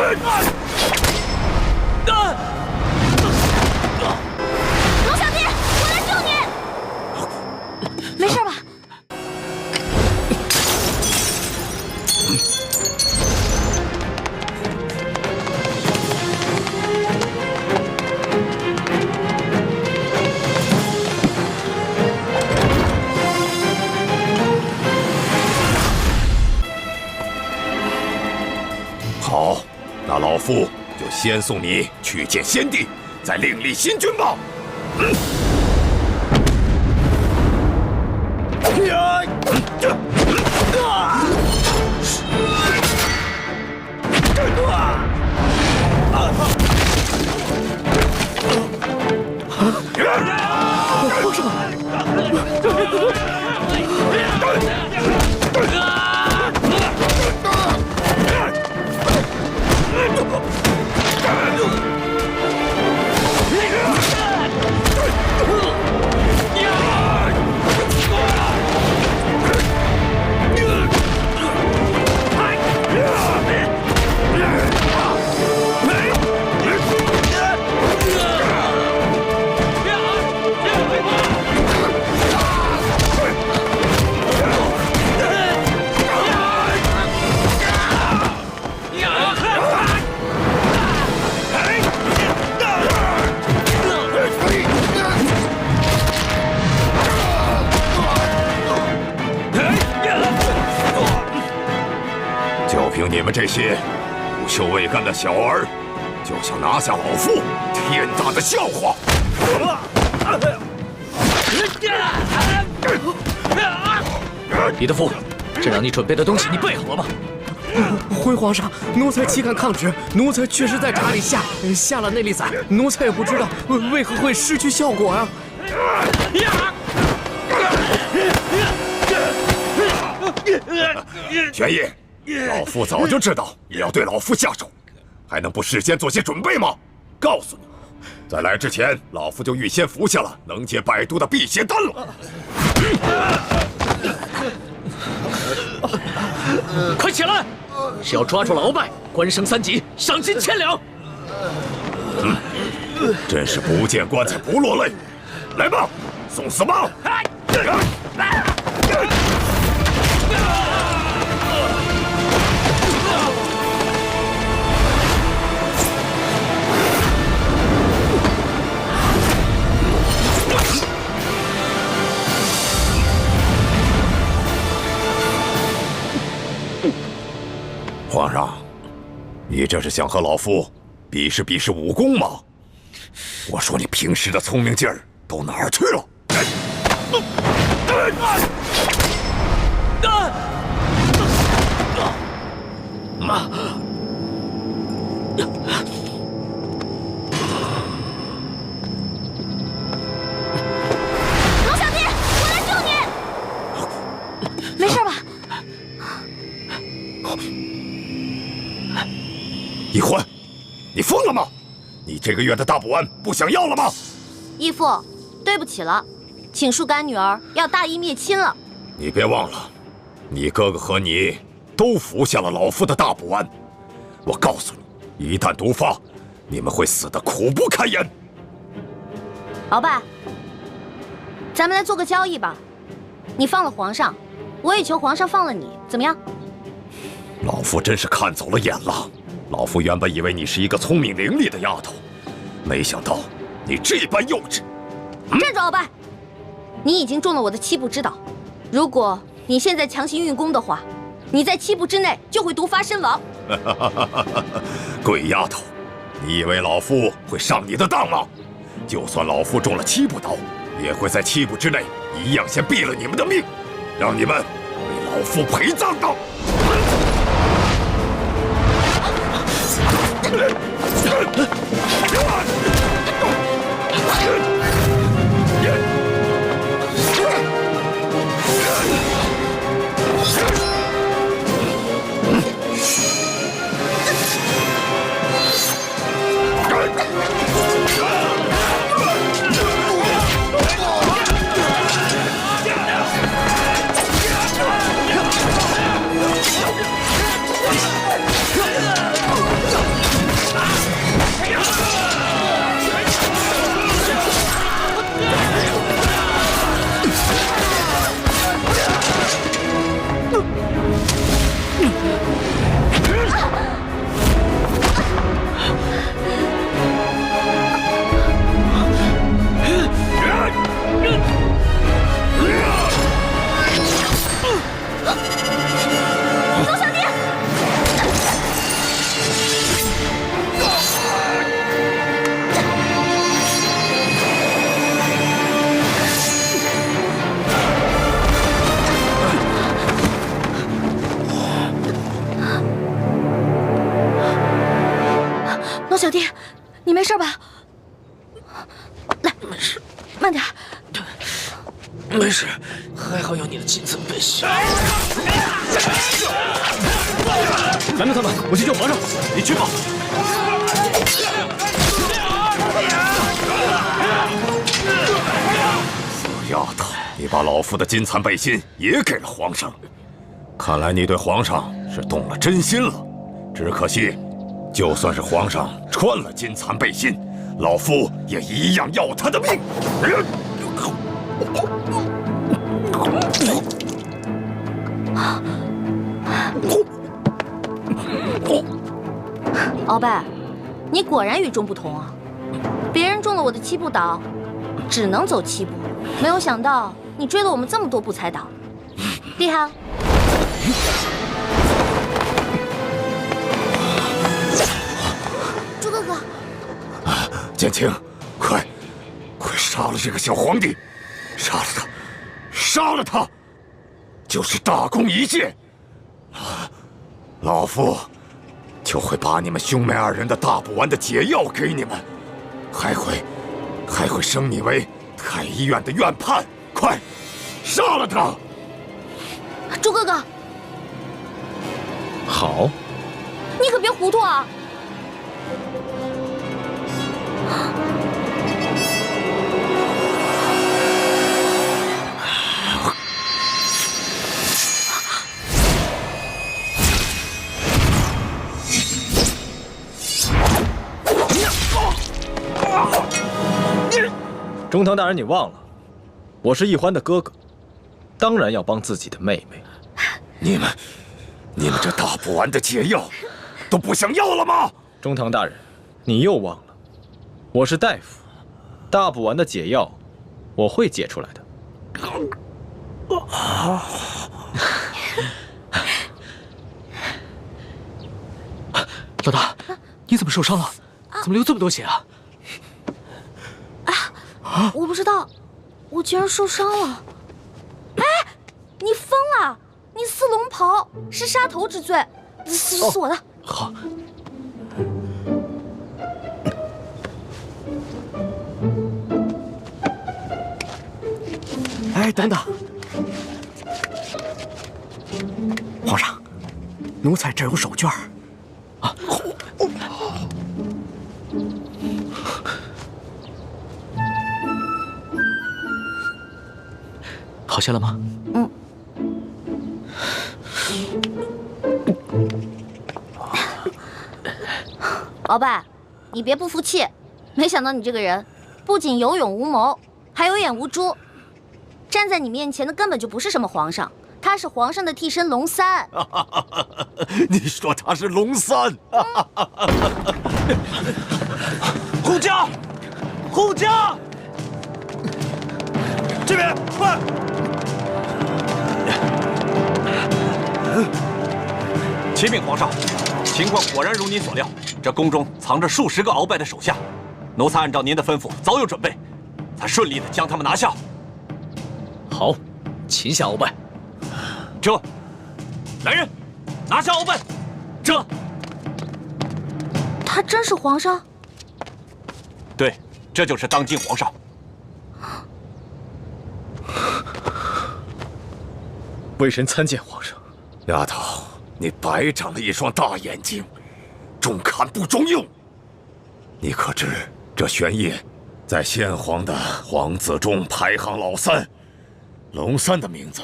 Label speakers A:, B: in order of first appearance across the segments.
A: 龙小弟，我来救你！没事吧？
B: 好，那老夫就先送你去见先帝，再另立新君吧。
C: 皇上！
B: 就凭你们这些不羞未干的小儿，就想拿下老夫，天大的笑话！
C: 李德福，这让你准备的东西你备好了吗？
D: 回皇上，奴才岂敢抗旨？奴才确实在茶里下了内力散，奴才也不知道为何会失去效果啊！
B: 玄烨，老夫早就知道你要对老夫下手，还能不事先做些准备吗？告诉你，在来之前，老夫就预先服下了能解百毒的辟邪丹了。
C: 快起来！只要抓住了鳌拜，官升3级，赏金1000两。
B: 真是不见棺材不落泪。来吧，送死吧！皇上，你这是想和老夫比试比试武功吗？我说你平时的聪明劲儿都哪儿去了？
A: 龙小弟，我来救你！没事吧？
B: 易欢，你疯了吗？你这个月的大补丸不想要了吗？
A: 义父，对不起了，请恕干女儿要大义灭亲了。
B: 你别忘了，你哥哥和你都服下了老夫的大补丸。我告诉你，一旦毒发，你们会死得苦不堪言。
A: 鳌拜，咱们来做个交易吧，你放了皇上，我也求皇上放了你，怎么样？
B: 老夫真是看走了眼了。老夫原本以为你是一个聪明伶俐的丫头，没想到你这般幼稚。
A: 站住，鳌拜！你已经中了我的7步之道，如果你现在强行运功的话，你在7步之内就会毒发身亡。
B: 鬼丫头，你以为老夫会上你的当吗？就算老夫中了7步刀，也会在7步之内一样先毙了你们的命，让你们为老夫陪葬的。
A: 小弟，你没事吧？来，没事，慢点。
C: 没事，还好有你的金层背心。
D: 拦住他们，我去救皇上。
C: 你去吧。
B: 死丫头，你把老夫的金蚕背心也给了皇上，看来你对皇上是动了真心了。只可惜，就算是皇上穿了金蚕背心，老夫也一样要他的命。
A: 鳌拜，你果然与众不同啊！别人中了我的7步倒，只能走7步，没有想到你追了我们这么多步才倒，厉害！朱哥哥，
B: 剑青，快杀了这个小皇帝，杀了他，杀了他，就是大功一件，老夫就会把你们兄妹2人的大补丸的解药给你们，还会升你为太医院的院判。快，杀了他！
A: 朱哥哥，
C: 好，
A: 你可别糊涂啊！
E: 中堂大人，你忘了，我是奕欢的哥哥，当然要帮自己的妹妹。
B: 你们这大补丸的解药都不想要了吗？
E: 中堂大人，你又忘了，我是大夫，大补丸的解药我会解出来的。
C: 老大，你怎么受伤了？怎么流这么多血啊？
A: 我不知道，我竟然受伤了。哎，你疯了！你撕龙袍是杀头之罪，死我的！
C: 好。
D: 哎，等等，皇上，奴才这有手绢啊。
C: 好些了吗？
A: 嗯。鳌拜，你别不服气，没想到你这个人不仅有勇无谋，还有眼无珠。站在你面前的根本就不是什么皇上，他是皇上的替身龙三。
B: 你说他是龙三？
C: 护驾，护驾，这边快！
F: 启禀皇上，情况果然如您所料，这宫中藏着数十个鳌拜的手下，奴才按照您的吩咐早有准备，才顺利的将他们拿下。
C: 好，擒下鳌拜。
F: 这，来人，拿下鳌拜。这，
A: 他真是皇上？
F: 对，这就是当今皇上。
E: 微臣参见皇上。
B: 丫头，你白长了一双大眼睛，中看不中用。你可知这玄烨在先皇的皇子中排行老3，龙三的名字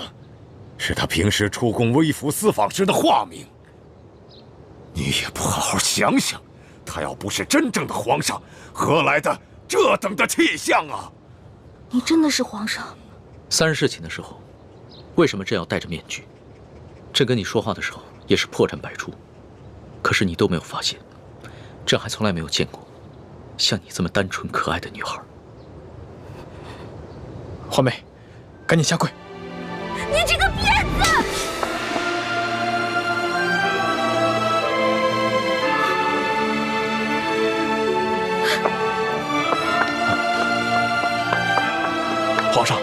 B: 是他平时出宫微服私访时的化名。你也不好好想想，他要不是真正的皇上，何来的这等的气象啊？
A: 你真的是皇上
C: ？3日侍寝的时候，为什么朕要戴着面具？朕跟你说话的时候也是破绽百出，可是你都没有发现。朕还从来没有见过像你这么单纯可爱的女孩。
E: 华妹，赶紧下跪！
A: 你这个骗子！
C: 皇上，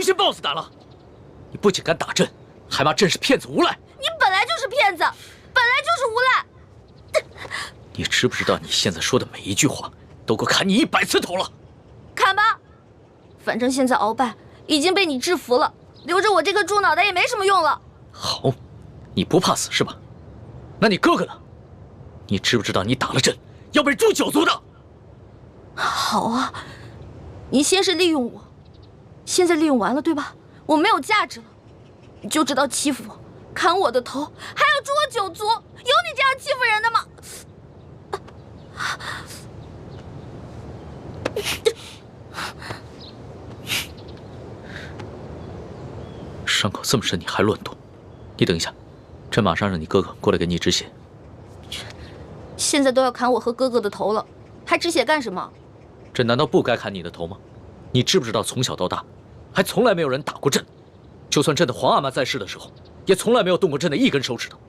C: 诛仙 BOSS 胆了？你不仅敢打朕，还骂朕是骗子无赖。
A: 你本来就是骗子，本来就是无赖。
C: 你知不知道你现在说的每一句话都够砍你100次头了？
A: 砍吧，反正现在鳌拜已经被你制服了，留着我这个猪脑袋也没什么用了。
C: 好，你不怕死是吧？那你哥哥呢？你知不知道你打了朕要被诛九族的？
A: 好啊，你先是利用我，现在利用完了对吧？我没有价值了，你就知道欺负我，砍我的头，还要诛我9族，有你这样欺负人的吗？
C: 伤口这么深，你还乱动？你等一下，朕马上让你哥哥过来给你止血。
A: 现在都要砍我和哥哥的头了，还止血干什么？
C: 朕难道不该砍你的头吗？你知不知道从小到大，还从来没有人打过朕，就算朕的皇阿玛在世的时候，也从来没有动过朕的一根手指头。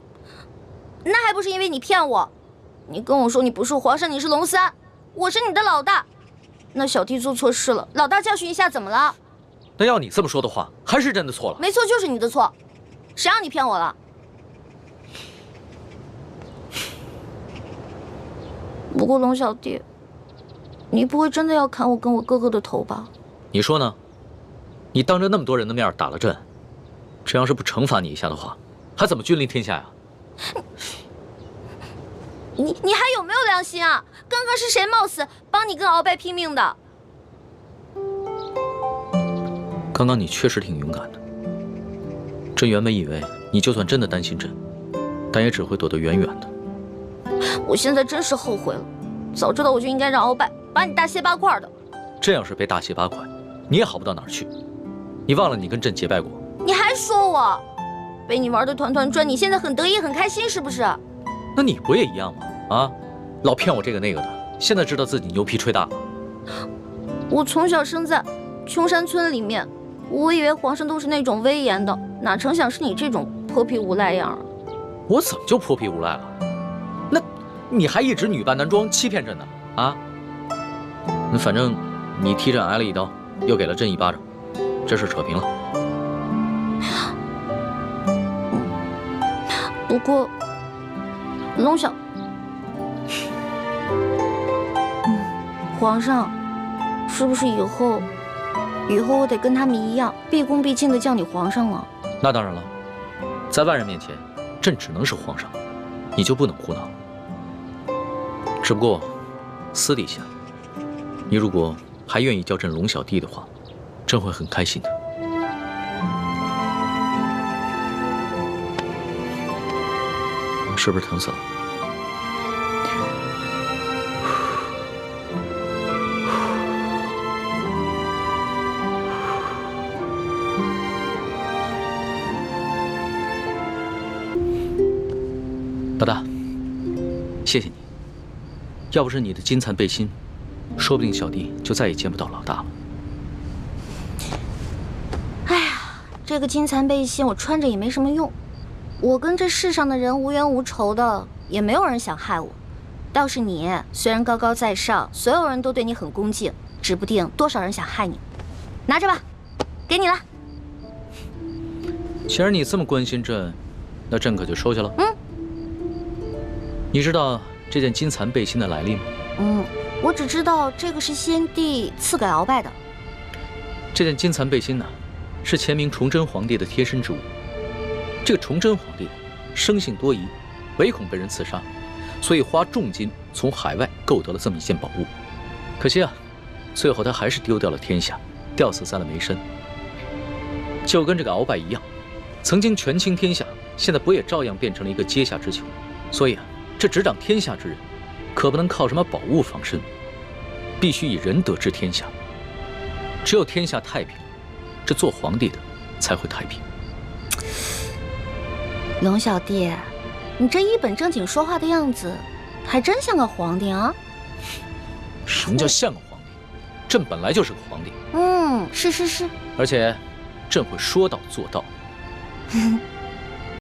A: 那还不是因为你骗我？你跟我说你不是皇上，你是龙三，我是你的老大。那小弟做错事了，老大教训一下怎么了？
C: 那要你这么说的话，还是朕的错了。
A: 没错，就是你的错，谁让你骗我了？不过龙小弟，你不会真的要砍我跟我哥哥的头吧？
C: 你说呢？你当着那么多人的面打了朕，朕要是不惩罚你一下的话，还怎么君临天下呀？
A: 你还有没有良心啊？刚刚是谁冒死帮你跟鳌拜拼命的？
C: 刚刚你确实挺勇敢的。朕原本以为你就算真的担心朕，但也只会躲得远远的。
A: 我现在真是后悔了，早知道我就应该让鳌拜把你大卸八块的。
C: 朕要是被大卸八块，你也好不到哪儿去。你忘了你跟朕结拜过？
A: 你还说我被你玩的团团转，你现在很得意很开心是不是？
C: 那你不也一样吗？啊，老骗我这个那个的，现在知道自己牛皮吹大了。
A: 我从小生在穷山村里面，我以为皇上都是那种威严的，哪成想是你这种泼皮无赖样啊！
C: 我怎么就泼皮无赖了？那你还一直女扮男装欺骗朕呢？啊？那反正你替朕挨了一刀，又给了朕一巴掌，这事扯平了。
A: 不过，龙小，皇上，是不是以后我得跟他们一样，毕恭毕敬的叫你皇上了？
C: 那当然了，在外人面前，朕只能是皇上，你就不能胡闹。只不过，私底下，你如果还愿意叫朕龙小弟的话，朕会很开心的。是不是疼死了？老大，谢谢你。要不是你的金蚕背心，说不定小弟就再也见不到老大了。
A: 哎呀，这个金蚕背心我穿着也没什么用。我跟这世上的人无冤无仇的，也没有人想害我。倒是你，虽然高高在上，所有人都对你很恭敬，指不定多少人想害你。拿着吧，给你了。
C: 既然你这么关心朕，那朕可就收下了。你知道这件金蚕背心的来历吗？
A: 我只知道这个是先帝赐给鳌拜的。
C: 这件金蚕背心呢，是前明崇祯皇帝的贴身之物。这个崇祯皇帝生性多疑，唯恐被人刺杀，所以花重金从海外购得了这么一件宝物。可惜啊，最后他还是丢掉了天下，吊死在了梅山。就跟这个鳌拜一样，曾经权倾天下，现在不也照样变成了一个阶下之囚？所以啊，这执掌天下之人，可不能靠什么宝物防身，必须以仁德治天下。只有天下太平，这做皇帝的才会太平。
A: 龙小弟，你这一本正经说话的样子，还真像个皇帝啊！
C: 什么叫像个皇帝？朕本来就是个皇帝。
A: 是，
C: 而且，朕会说到做到。